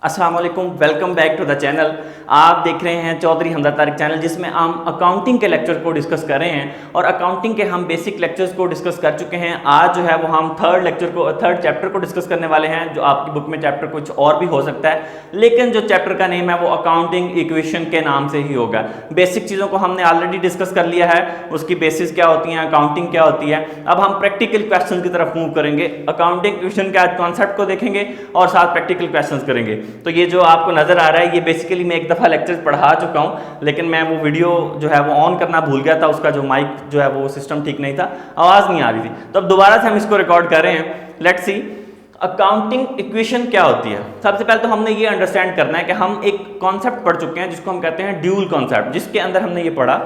अस्सलाम वालेकुम, welcome back to the channel. आप देख रहे हैं चौधरी हमजा तारिक चैनल, जिसमें हम अकाउंटिंग के लेक्चर को डिस्कस कर रहे हैं और अकाउंटिंग के हम बेसिक लेक्चर्स को डिस्कस कर चुके हैं। आज जो है वो हम थर्ड चैप्टर को डिस्कस करने वाले हैं। जो आपकी बुक में चैप्टर कुछ और भी हो सकता है, लेकिन जो चैप्टर का नेम है वो अकाउंटिंग इक्वेशन के नाम से ही होगा। बेसिक चीज़ों को हमने ऑलरेडी डिस्कस कर लिया है, उसकी बेसिस क्या होती है, अकाउंटिंग क्या होती है। अब हम प्रैक्टिकल क्वेश्चन की तरफ मूव करेंगे, अकाउंटिंग इक्वेशन के कॉन्सेप्ट को देखेंगे और साथ प्रैक्टिकल क्वेश्चन करेंगे। तो ये जो आपको नजर आ रहा है, ये बेसिकली मैं एक दफ़ा लेक्चर्स पढ़ा चुका हूँ, लेकिन मैं वो वीडियो जो है वो ऑन करना भूल गया था। उसका जो माइक जो है वो सिस्टम ठीक नहीं था, आवाज़ नहीं आ रही थी। तो अब दोबारा से हम इसको रिकॉर्ड कर रहे हैं। लेट्स सी अकाउंटिंग इक्वेशन क्या होती है। सबसे पहले तो हमने ये अंडरस्टैंड करना है कि हम एक कॉन्सेप्ट पढ़ चुके हैं जिसको हम कहते हैं ड्यूल कॉन्सेप्ट, जिसके अंदर हमने ये पढ़ा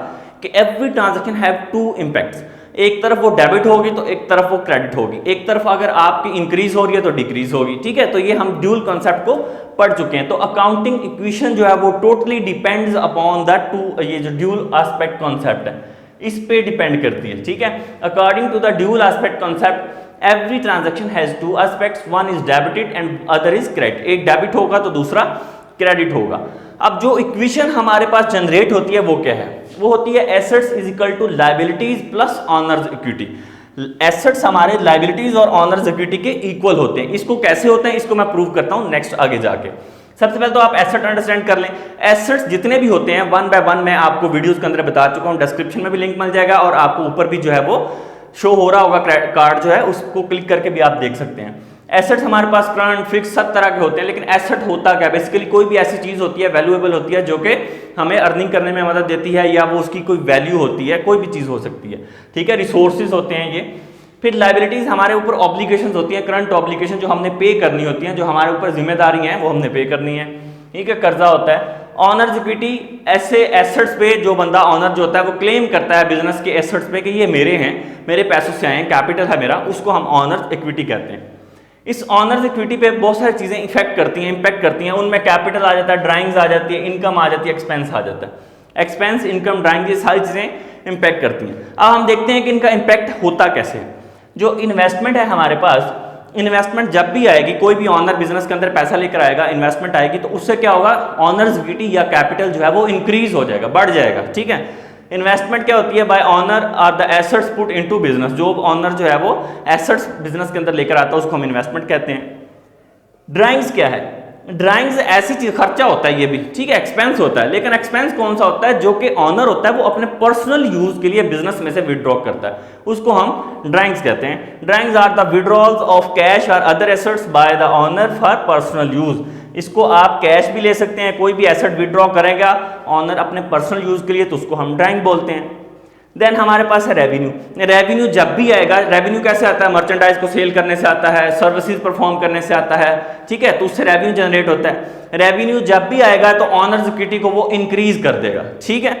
कि every transaction have two impacts. एक तरफ वो डेबिट होगी तो एक तरफ वो क्रेडिट होगी। एक तरफ अगर आपकी इंक्रीज हो रही है तो डिक्रीज होगी। ठीक है, तो ये हम ड्यूल कॉन्सेप्ट को पढ़ चुके हैं। तो अकाउंटिंग इक्वेशन जो है वो टोटली डिपेंड्स अपॉन द ये जो ड्यूल एस्पेक्ट कॉन्सेप्ट है, इस पे डिपेंड करती है। ठीक है, according to the dual aspect concept every transaction has two aspects, one is debited and other is credit. एक डेबिट होगा तो दूसरा क्रेडिट होगा। अब जो इक्वेशन हमारे पास जनरेट होती है वो क्या है? वो होती है assets is equal to liabilities plus owner's equity. Assets हमारे लायबिलिटीज और ऑनर्स इक्विटी के इक्वल होते हैं। इसको कैसे होते हैं इसको मैं प्रूव करता हूं नेक्स्ट आगे जाके। सबसे पहले तो आप एसेट अंडरस्टैंड कर लें। एसेट्स जितने भी होते हैं वन बाय वन मैं आपको वीडियोस के अंदर बता चुका हूं, डिस्क्रिप्शन में भी लिंक मिल जाएगा और आपको ऊपर भी जो है वो शो हो रहा होगा कार्ड जो है, उसको क्लिक करके भी आप देख सकते हैं। एसेट्स हमारे पास करंट, फिक्स सब तरह के होते हैं, लेकिन एसेट होता क्या? बेसिकली कोई भी ऐसी चीज होती है वैल्यूएबल होती है जो कि हमें अर्निंग करने में मदद देती है, या वो उसकी कोई वैल्यू होती है, कोई भी चीज हो सकती है। ठीक है, रिसोर्सेज होते हैं ये। फिर लायबिलिटीज हमारे ऊपर ऑब्लिगेशंस होती है, करंट ऑब्लिगेशन जो हमने पे करनी होती है, जो हमारे ऊपर जिम्मेदारी है वो हमने पे करनी है। ठीक है, कर्जा होता है। ऑनर्स इक्विटी ऐसे एसेट्स पे जो बंदा ऑनर जो होता है वो क्लेम करता है बिजनेस के एसेट्स पे कि ये मेरे हैं, मेरे पैसों से आए हैं, कैपिटल है मेरा, उसको हम ऑनर्स इक्विटी कहते हैं। इस ऑनर्स इक्विटी पे बहुत सारी चीजें इफेक्ट करती हैं, इंपैक्ट करती हैं। उनमें कैपिटल आ जाता है, ड्राइंग्स आ जाती है, इनकम आ जाती है, एक्सपेंस आ जाता है। एक्सपेंस, इनकम, ड्राइंग, ये सारी चीजें इंपैक्ट करती हैं। अब हम देखते हैं कि इनका इंपैक्ट होता कैसे है। जो इन्वेस्टमेंट है हमारे पास, इन्वेस्टमेंट जब भी आएगी, कोई भी ऑनर बिजनेस के अंदर पैसा लेकर आएगा, इन्वेस्टमेंट आएगी, तो उससे क्या होगा? ऑनर्स इक्विटी या कैपिटल जो है वो इंक्रीज हो जाएगा, बढ़ जाएगा। ठीक है, इन्वेस्टमेंट क्या होती है? By owner are the assets put into business. जो ऑनर जो है वो एसेट्स बिजनेस के अंदर लेकर आता है उसको हम इन्वेस्टमेंट कहते हैं। ड्राइंग्स क्या है? ड्राइंग्स ऐसी चीज, खर्चा होता है ये भी, ठीक है, एक्सपेंस होता है, लेकिन एक्सपेंस कौन सा होता है? जो कि ऑनर होता है वो अपने पर्सनल यूज के लिए बिजनेस में से विड्रॉ करता है, उसको हम ड्राइंग्स कहते हैं। Drawings are the withdrawals of cash और other assets by the owner for personal use. इसको आप कैश भी ले सकते हैं, कोई भी एसेट विड्रॉ करेगा ऑनर अपने पर्सनल यूज के लिए तो उसको हम ड्राइंग बोलते हैं। देन हमारे पास है रेवेन्यू। रेवेन्यू जब भी आएगा, रेवेन्यू कैसे आता है? मर्चेंडाइज को सेल करने से आता है, सर्विसेज परफॉर्म करने से आता है। ठीक है, तो उससे रेवेन्यू जनरेट होता है। रेवेन्यू जब भी आएगा तो ऑनर्स इक्विटी को वो इंक्रीज कर देगा। ठीक है,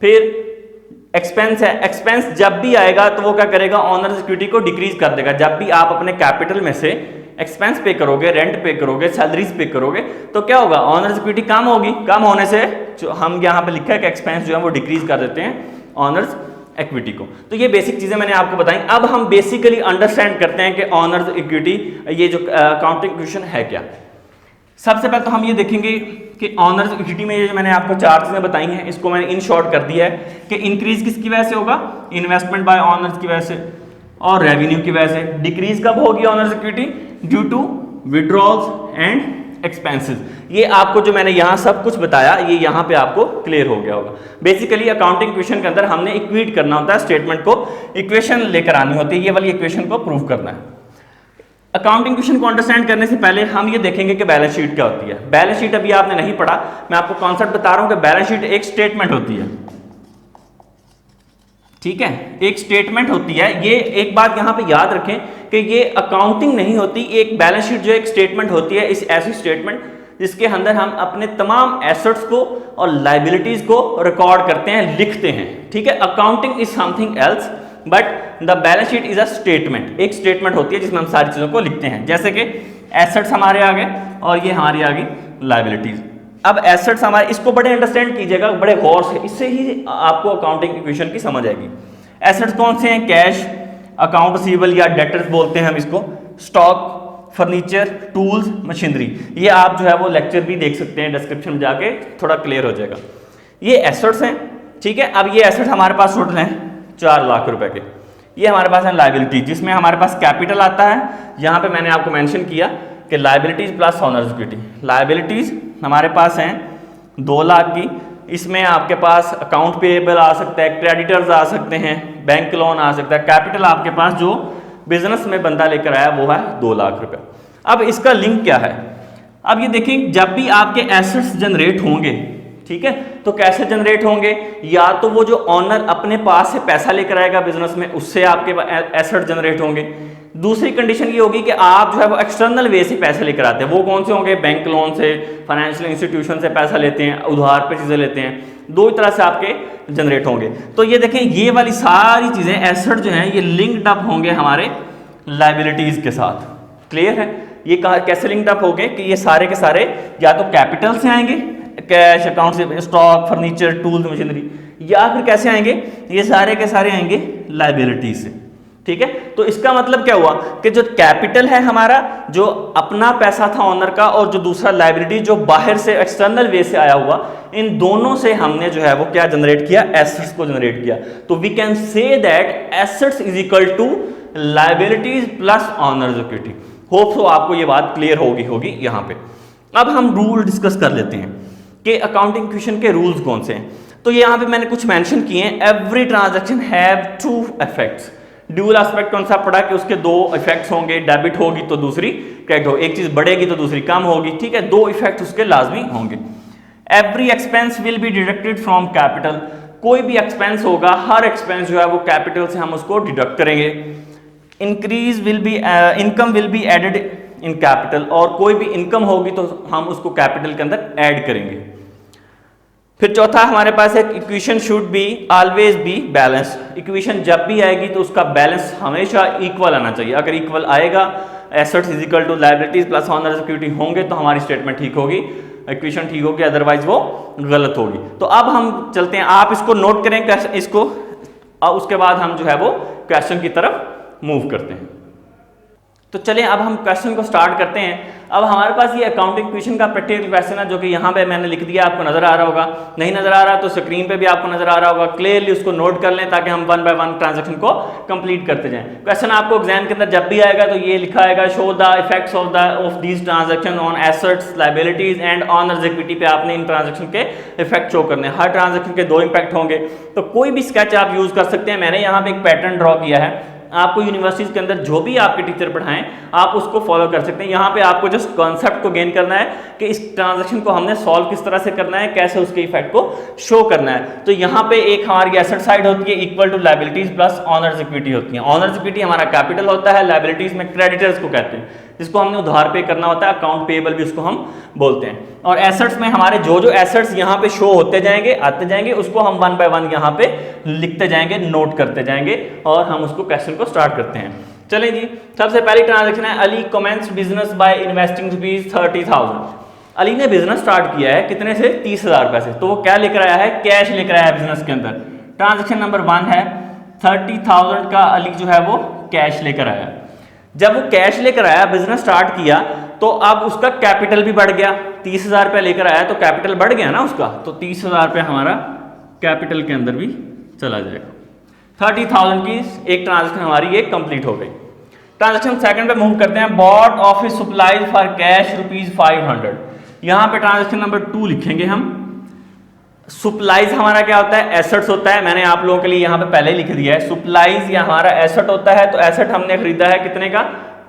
फिर एक्सपेंस है। एक्सपेंस जब भी आएगा तो वो क्या करेगा? ऑनर्स इक्विटी को डिक्रीज कर देगा। जब भी आप अपने कैपिटल में से एक्सपेंस पे करोगे, रेंट पे करोगे, सैलरीज पे करोगे, तो क्या होगा? ऑनर्स इक्विटी कम होगी। कम होने से जो हम यहाँ पे लिखा है कि एक्सपेंस जो है वो डिक्रीज कर देते हैं ऑनर्स इक्विटी को। तो ये बेसिक चीजें मैंने आपको बताई। अब हम बेसिकली अंडरस्टैंड करते हैं कि ऑनर्स इक्विटी, ये जो अकाउंटिंग इक्वेशन है क्या। सबसे पहले तो हम ये देखेंगे कि ऑनर्स इक्विटी में ये जो मैंने आपको चार चीजें बताई हैं, इसको मैंने इन शॉर्ट कर दिया है कि इंक्रीज किसकी वजह से होगा? इन्वेस्टमेंट बाय ऑनर्स की वजह से, और रेवेन्यू की वजह से। डिक्रीज कब होगी owner's equity? Due to withdrawals and expenses. ये आपको जो मैंने यहाँ सब कुछ बताया, ये यहाँ पे आपको क्लियर हो गया होगा। बेसिकली अकाउंटिंग इक्वेशन के अंदर हमने इक्वेट करना होता है, स्टेटमेंट को इक्वेशन लेकर आनी होती है, ये वाली इक्वेशन को प्रूव करना है। अकाउंटिंग इक्वेशन को अंडरस्टैंड करने से पहले हम ये देखेंगे कि बैलेंस शीट क्या होती है। बैलेंस शीट अभी आपने नहीं पढ़ा, मैं आपको कॉन्सेप्ट बता रहा हूं कि बैलेंस शीट एक स्टेटमेंट होती है। ठीक है, एक स्टेटमेंट होती है। ये एक बात यहां पे याद रखें कि ये अकाउंटिंग नहीं होती, एक बैलेंस शीट जो एक स्टेटमेंट होती है, इस ऐसी स्टेटमेंट जिसके अंदर हम अपने तमाम एसेट्स को और लायबिलिटीज को रिकॉर्ड करते हैं, लिखते हैं। ठीक है, accounting is something else but the balance sheet is a statement. एक स्टेटमेंट होती है जिसमें हम सारी चीजों को लिखते हैं, जैसे कि एसेट्स हमारे आ गए और ये हमारी आ गई लायबिलिटीज। अब एसेट्स हमारे, इसको बड़े अंडरस्टैंड कीजिएगा, बड़े गौर से, इससे ही आपको अकाउंटिंग इक्वेशन की समझ आएगी। एसेट्स कौन से हैं? कैश, अकाउंट रिसीवेबल या डेटर्स बोलते हैं हम इसको, स्टॉक, फर्नीचर, टूल्स, मशीनरी। ये आप जो है वो लेक्चर भी देख सकते हैं, डिस्क्रिप्शन में जाके थोड़ा क्लियर हो जाएगा। ये एसेट्स हैं, ठीक है। अब ये एसेट्स हमारे पास टोटल हैं 4 लाख रुपए के। ये हमारे पास है लायबिलिटी, जिसमें हमारे पास कैपिटल आता है। यहाँ पे मैंने आपको मेंशन किया कि liabilities plus owner's equity. Liabilities हमारे पास हैं 2 लाख की, इसमें आपके पास अकाउंट पेएबल आ सकता है, क्रेडिटर्स आ सकते हैं, बैंक लोन आ सकता है। कैपिटल आपके पास जो बिजनेस में बंदा लेकर आया वो है 2 लाख रुपए। अब इसका लिंक क्या है? अब ये देखिए, जब भी आपके एसेट्स जनरेट होंगे, ठीक है, तो कैसे जनरेट होंगे? या तो वो जो ऑनर अपने पास से पैसा लेकर आएगा बिजनेस में, उससे आपके एसेट जनरेट होंगे। दूसरी कंडीशन ये होगी कि आप जो है वो एक्सटर्नल वे से पैसे लेकर आते हैं। वो कौन से होंगे? बैंक लोन से, फाइनेंशियल इंस्टीट्यूशन से पैसा लेते हैं, उधार पे चीजें लेते हैं। 2 तरह से आपके जनरेट होंगे। तो ये देखें, ये वाली सारी चीजें एसेट जो हैं ये लिंक्ड अप होंगे हमारे लायबिलिटीज के साथ। क्लियर है? ये कैसे लिंक्ड अप होंगे कि ये सारे के सारे या तो कैपिटल से आएंगे, कैश अकाउंट से, स्टॉक, फर्नीचर, टूल्स, मशीनरी, या फिर कैसे आएंगे? ये सारे के सारे आएंगे लायबिलिटी से। ठीक है, तो इसका मतलब क्या हुआ कि जो कैपिटल है हमारा, जो अपना पैसा था ऑनर का, और जो दूसरा लायबिलिटी जो बाहर से एक्सटर्नल वे से आया हुआ, इन दोनों से हमने जो है वो क्या जनरेट किया? एसेट्स को जनरेट किया। तो we can say that assets is equal to liabilities plus owner's equity. Hope so आपको ये बात क्लियर होगी यहाँ पे। अब हम रूल डिस्कस कर लेते हैं कि अकाउंटिंग इक्वेशन के रूल्स कौन से हैं। तो यहाँ पे मैंने कुछ मेंशन किए हैं। Every transaction have 2 effects. Dual aspect कौन सा पढ़ा कि उसके 2 इफेक्ट्स होंगे, डेबिट होगी तो दूसरी क्रेडिट होगी, एक चीज बढ़ेगी तो दूसरी कम होगी। ठीक है, 2 इफेक्ट उसके लाजमी होंगे। Every expense will be deducted from capital. कोई भी एक्सपेंस होगा, हर एक्सपेंस जो है वो कैपिटल से हम उसको डिडक्ट करेंगे। Increase will be income will be added in capital, और कोई भी इनकम होगी तो हम उसको कैपिटल के अंदर ऐड करेंगे। फिर चौथा हमारे पास है equation should be always be balance. Equation जब भी आएगी तो उसका बैलेंस हमेशा इक्वल आना चाहिए। अगर इक्वल आएगा, assets is equal to liabilities plus owner's equity होंगे, तो हमारी स्टेटमेंट ठीक होगी, इक्वेशन ठीक होगी, अदरवाइज वो गलत होगी। तो अब हम चलते हैं, आप इसको नोट करें इसको, और उसके बाद हम जो है वो क्वेश्चन की तरफ मूव करते हैं। तो चलिए अब हम क्वेश्चन को स्टार्ट करते हैं। अब हमारे पास ये अकाउंटिंग इक्वेशन का प्रैक्टिकल क्वेश्चन है, जो कि यहाँ पे मैंने लिख दिया, आपको नजर आ रहा होगा। नहीं नजर आ रहा तो स्क्रीन पे भी आपको नजर आ रहा होगा। क्लियरली उसको नोट कर लें ताकि हम 1 बाय 1 ट्रांजैक्शन को कंप्लीट करते जाएं। क्वेश्चन आपको एग्जाम के अंदर जब भी आएगा तो ये लिखा आएगा, show the effects of these transaction on assets, liabilities and honours equity पे आपने इन ट्रांजैक्शन के इफेक्ट शो करने हैं। हर ट्रांजैक्शन के 2 इम्पैक्ट होंगे। तो कोई भी स्केच आप यूज कर सकते हैं। मैंने यहाँ पे एक पैटर्न ड्रॉ किया है, आपको यूनिवर्सिटीज के अंदर जो भी आपके टीचर पढ़ाएं आप उसको फॉलो कर सकते हैं। यहाँ पे आपको जस्ट कॉन्सेप्ट को गेन करना है कि इस ट्रांजैक्शन को हमने सॉल्व किस तरह से करना है, कैसे उसके इफेक्ट को शो करना है। तो यहाँ पे एक हमारी एसेट साइड होती है equal to liabilities plus owner's equity होती है। ऑनर्स इक्विटी हमारा कैपिटल होता है, लायबिलिटीज में क्रेडिटर्स को कहते हैं, जिसको हमने उधार पे करना होता है, अकाउंट पेएबल भी उसको हम बोलते हैं। और एसेट्स में हमारे जो जो एसेट्स यहाँ पे शो होते जाएंगे, आते जाएंगे, उसको हम 1 बाय 1 यहाँ पे लिखते जाएंगे, नोट करते जाएंगे, और हम उसको क्वेश्चन को स्टार्ट करते हैं। चलें जी, सबसे पहली ट्रांजैक्शन है, Ali commenced business by investing ₹30,000। Ali ने बिजनेस स्टार्ट किया है कितने से? 30,000 रुपए से। तो वो क्या लेकर आया है? कैश लेकर आया है बिजनेस के अंदर। ट्रांजैक्शन नंबर 1 है 30,000 का अली जो है वो कैश लेकर आया। जब वो कैश लेकर आया, बिजनेस स्टार्ट किया, तो अब उसका कैपिटल भी बढ़ गया। 30,000 रुपये लेकर आया तो कैपिटल बढ़ गया ना उसका, तो 30,000 रुपये हमारा कैपिटल के अंदर भी चला जाएगा। 30,000 की एक ट्रांजैक्शन हमारी ये कंप्लीट हो गई। ट्रांजैक्शन सेकंड पे मूव करते हैं, bought office supplies for cash ₹500। यहाँ पे ट्रांजैक्शन नंबर 2 लिखेंगे हम। सप्लाईज हमारा क्या होता है? एसेट्स होता है। मैंने आप लोगों के लिए यहाँ पे पहले ही लिख दिया है। सप्लाईज या हमारा एसेट होता है, तो एसेट हमने खरीदा है कितने का?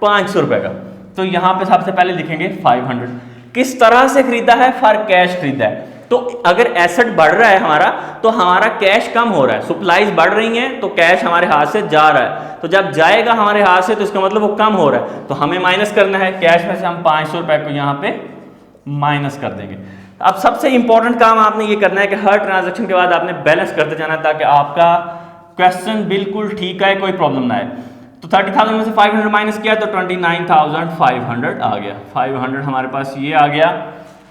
500 रुपए का। तो यहाँ पे सबसे पहले लिखेंगे 500। किस तरह से खरीदा है? फॉर कैश खरीदा है। तो अगर एसेट बढ़ रहा है हमारा, तो हमारा कैश कम हो रहा है। सप्लाईज बढ़ रही हैं तो कैश हमारे हाथ से जा रहा है। तो जब जाएगा हमारे हाथ से तो इसका मतलब वो कम हो रहा है, तो हमें माइनस करना है। कैश में से हम 500 रुपए को यहाँ पे माइनस कर देंगे। अब सबसे इंपॉर्टेंट काम आपने ये करना है कि हर ट्रांजैक्शन के बाद आपने बैलेंस करते जाना है, ताकि आपका क्वेश्चन बिल्कुल ठीक आए, कोई प्रॉब्लम ना आए। तो 30,000 में से 500 माइनस किया तो 29,500 आ गया। 500 हमारे पास ये आ गया,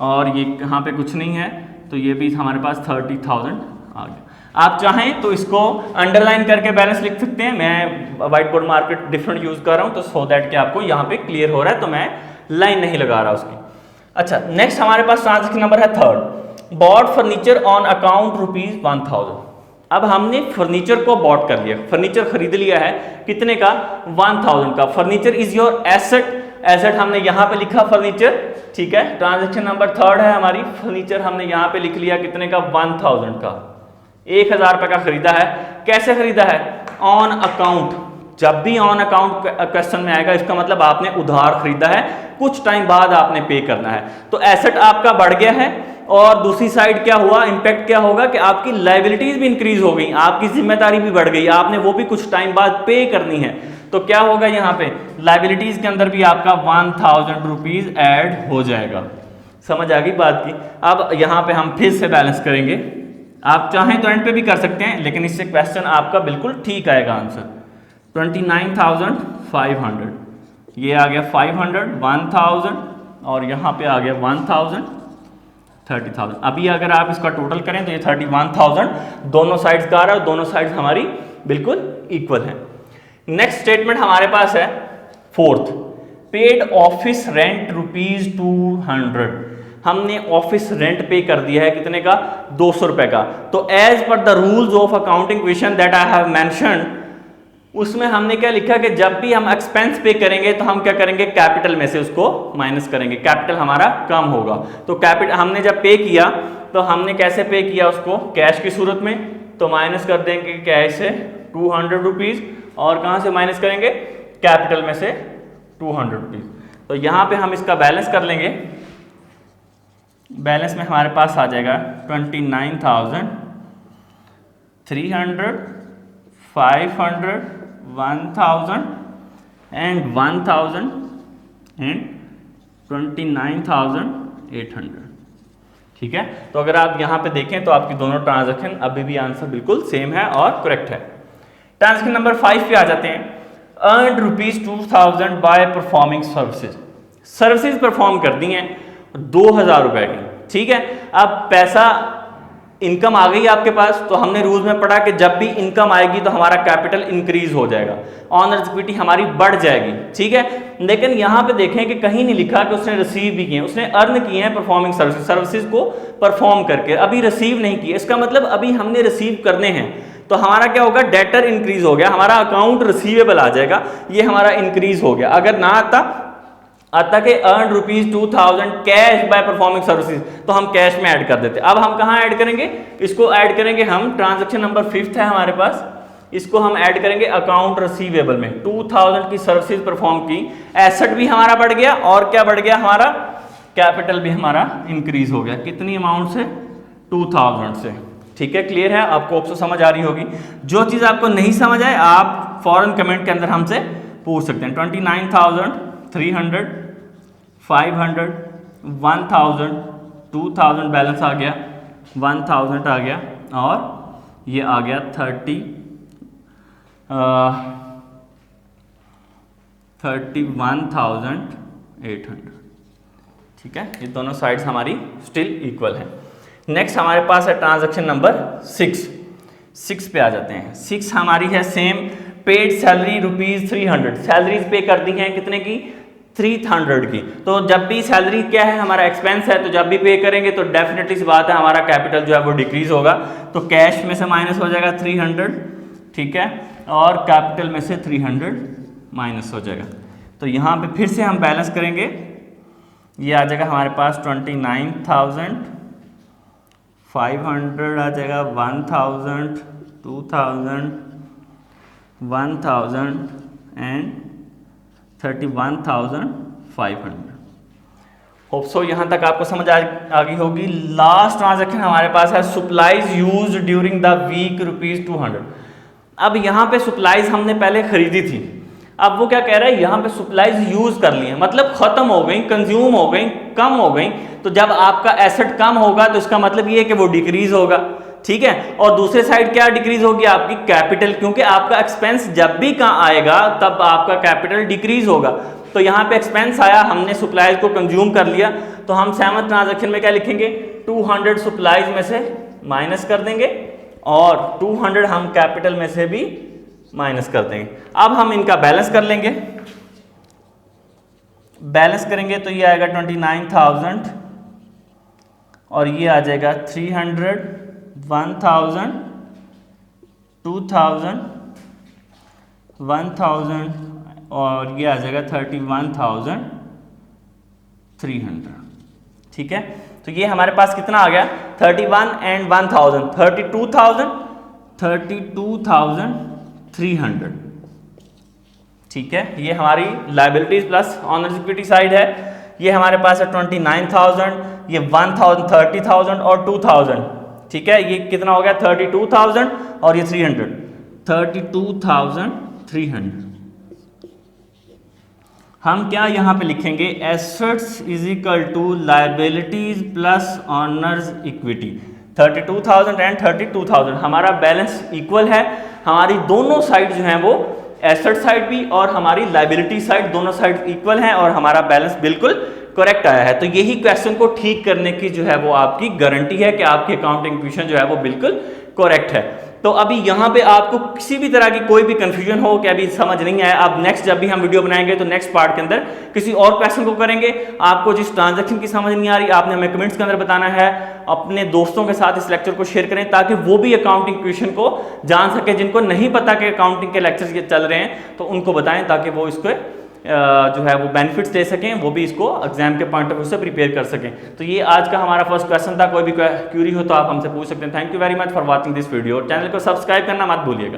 और ये यहाँ पे कुछ नहीं है, तो ये भी हमारे पास 30,000 आ गया। आप चाहें तो इसको अंडरलाइन करके बैलेंस लिख सकते हैं। मैं white board marker different use कर रहा हूं तो सो दैट कि आपको यहाँ पे क्लियर हो रहा है, तो मैं लाइन नहीं लगा रहा उसकी। अच्छा, नेक्स्ट हमारे पास ट्रांजेक्शन नंबर है third, bought furniture on account ₹1000। अब हमने फर्नीचर को बॉट कर लिया, फर्नीचर खरीद लिया है, कितने का? 1000 का। Furniture is your asset, asset हमने यहाँ पे लिखा फर्नीचर, ठीक है। ट्रांजेक्शन नंबर थर्ड है हमारी, फर्नीचर हमने यहाँ पे लिख लिया कितने का? 1000 का, 1000 रुपए का खरीदा है। कैसे खरीदा है? On account. जब भी ऑन अकाउंट क्वेश्चन में आएगा इसका मतलब आपने उधार खरीदा है, कुछ टाइम बाद आपने पे करना है। तो एसेट आपका बढ़ गया है और दूसरी साइड क्या हुआ, इंपैक्ट क्या होगा कि आपकी लायबिलिटीज भी इंक्रीज हो गई, आपकी जिम्मेदारी भी बढ़ गई, आपने वो भी कुछ टाइम बाद पे करनी है। तो क्या होगा यहाँ पे, लायबिलिटीज के अंदर भी आपका 1000 रुपीज ऐड हो जाएगा। समझ आ गई बात की? अब यहाँ पे हम फिर से बैलेंस करेंगे, आप चाहें तो एंड पे भी कर सकते हैं, लेकिन इससे क्वेश्चन आपका बिल्कुल ठीक आएगा आंसर। 29,500, ये आ गया 500, 1000 और यहाँ पे आ गया 1000, 30,000। अभी अगर आप इसका टोटल करें तो ये 31,000 दोनों साइड्स का आ रहा है, दोनों साइड्स हमारी बिल्कुल इक्वल है। नेक्स्ट स्टेटमेंट हमारे पास है फोर्थ, पेड ऑफिस रेंट ₹200। हमने ऑफिस रेंट पे कर दिया है, कितने का? 200 रुपए का। तो as per the rules of accounting question that I have mentioned, उसमें हमने क्या लिखा कि जब भी हम एक्सपेंस पे करेंगे तो हम क्या करेंगे, कैपिटल में से उसको माइनस करेंगे, कैपिटल हमारा कम होगा। तो कैपिटल हमने जब पे किया तो हमने कैसे पे किया उसको, कैश की सूरत में, तो माइनस कर देंगे कैश से 200 रुपीज, और कहाँ से माइनस करेंगे, कैपिटल में से 200 रुपीज। तो यहाँ पे हम इसका बैलेंस कर लेंगे, बैलेंस में हमारे पास आ जाएगा 29,300, 500, 1000 एंड 1000 एंड 29,800, ठीक है। तो अगर आप यहाँ पे देखें तो आपकी दोनों ट्रांजैक्शन अभी भी आंसर बिल्कुल सेम है और करेक्ट है। ट्रांजैक्शन नंबर 5 पे आ जाते हैं, earn ₹2000 by performing services. Services perform कर दी हैं 2000 रुपए की, ठीक है। अब पैसा इनकम आ गई आपके पास, तो हमने रूल्स में पढ़ा कि जब भी इनकम आएगी तो हमारा कैपिटल इंक्रीज हो जाएगा, ऑनर्स इक्विटी हमारी बढ़ जाएगी, ठीक है। लेकिन यहाँ पे देखें कि कहीं नहीं लिखा कि उसने रिसीव भी किए, उसने अर्न किए हैं परफॉर्मिंग सर्विसेज, सर्विसेज को परफॉर्म करके, अभी रिसीव नहीं किए। इसका मतलब अभी हमने रिसीव करने हैं, तो हमारा क्या होगा, डेटर इंक्रीज हो गया, हमारा अकाउंट रिसीवेबल आ जाएगा, ये हमारा इंक्रीज हो गया। अगर ना आता कि earn ₹2000 cash by performing services, तो हम कैश में ऐड कर देते। अब हम कहाँ ऐड करेंगे, इसको ऐड करेंगे हम, ट्रांजैक्शन नंबर 5 है हमारे पास, इसको हम ऐड करेंगे अकाउंट रिसीवेबल में। 2000 की सर्विसेज परफॉर्म की, एसेट भी हमारा बढ़ गया और क्या बढ़ गया, हमारा कैपिटल भी हमारा इंक्रीज हो गया। कितनी अमाउंट से, 2000 से, ठीक है। क्लियर है, आपको ऑप्शन समझ आ रही होगी। जो चीज़ आपको नहीं समझ आए आप फॉरन कमेंट के अंदर हमसे पूछ सकते हैं। 29,300, 500, 1000, 2000 बैलेंस आ गया, 1000 आ गया और ये आ गया 31,800, ठीक है। ये दोनों साइड्स हमारी स्टिल इक्वल है। नेक्स्ट हमारे पास है ट्रांजैक्शन नंबर 6 पे आ जाते हैं। 6 हमारी है सेम, पेड सैलरी ₹300, सैलरीज पे कर दी हैं कितने की, 300 की। तो जब भी सैलरी क्या है, हमारा एक्सपेंस है, तो जब भी पे करेंगे तो डेफिनेटली सी बात है हमारा कैपिटल जो है वो डिक्रीज होगा, तो कैश में से माइनस हो जाएगा 300, ठीक है, और कैपिटल में से 300 माइनस हो जाएगा। तो यहाँ पे फिर से हम बैलेंस करेंगे, ये आ जाएगा हमारे पास 29,500 आ जाएगा, 1000, 2000, 1000 एंड 31,500। होप सो यहाँ तक आपको समझ आ गई होगी। लास्ट ट्रांजैक्शन हमारे पास है supplies used during the week ₹200। अब यहाँ पे सप्लाईज हमने पहले खरीदी थी, अब वो क्या कह रहा है, यहाँ पे सप्लाईज यूज कर ली है, मतलब खत्म हो गई, कंज्यूम हो गई, कम हो गई। तो जब आपका एसेट कम होगा तो इसका मतलब ये है कि वो डिक्रीज होगा, ठीक है। और दूसरे साइड क्या डिक्रीज होगी, आपकी कैपिटल, क्योंकि आपका एक्सपेंस जब भी कहाँ आएगा तब आपका कैपिटल डिक्रीज होगा। तो यहाँ पे एक्सपेंस आया, हमने सप्लाईज को कंज्यूम कर लिया, तो हम 7th ट्रांजैक्शन में क्या लिखेंगे, 200 सप्लाईज में से माइनस कर देंगे और 200 हम कैपिटल में से भी माइनस कर देंगे। अब हम इनका बैलेंस कर लेंगे। बैलेंस करेंगे तो ये आएगा 29,000 और ये आ जाएगा 300, 1000, 2000, 1000 और ये आ जाएगा 31,300। ठीक है, तो ये हमारे पास कितना आ गया 31 एंड 1000, 32,300। ठीक है, ये हमारी liabilities plus owner's equity side है। ये हमारे पास है 29,000, ये 1000, 30,000 और 2000। ठीक है, ये कितना हो गया 32,000 और ये 300, 32,300। हम क्या यहाँ पे लिखेंगे assets is equal to liabilities plus owner's equity. 32,000 and 32,000 हमारा बैलेंस इक्वल है। हमारी दोनों साइड जो हैं वो एसेट साइड भी और हमारी लायबिलिटी साइड दोनों साइड इक्वल हैं और हमारा बैलेंस बिल्कुल करेक्ट आया है। तो यही क्वेश्चन को ठीक करने की जो है वो आपकी गारंटी है कि आपकी अकाउंटिंग इक्वेशन जो है वो बिल्कुल करेक्ट है। तो अभी यहाँ पे आपको किसी भी तरह की कोई भी कंफ्यूजन हो कि अभी समझ नहीं आया, आप नेक्स्ट जब भी हम वीडियो बनाएंगे तो नेक्स्ट पार्ट के अंदर किसी और क्वेश्चन को करेंगे। आपको जिस ट्रांजैक्शन की समझ नहीं आ रही आपने हमें कमेंट्स के अंदर बताना है। अपने दोस्तों के साथ इस लेक्चर को शेयर करें ताकि वो भी अकाउंटिंग क्वेश्चन को जान सके। जिनको नहीं पता कि अकाउंटिंग के लेक्चर्स ये चल रहे हैं तो उनको बताएं ताकि वो इसको जो है वो बेनिफिट्स ले सकें, वो भी इसको एग्जाम के पॉइंट ऑफ व्यू से प्रिपेयर कर सकें। तो ये आज का हमारा फर्स्ट क्वेश्चन था। कोई भी क्यूरी हो तो आप हमसे पूछ सकते हैं। Thank you very much for watching this video. Channel को सब्सक्राइब करना मत भूलिएगा।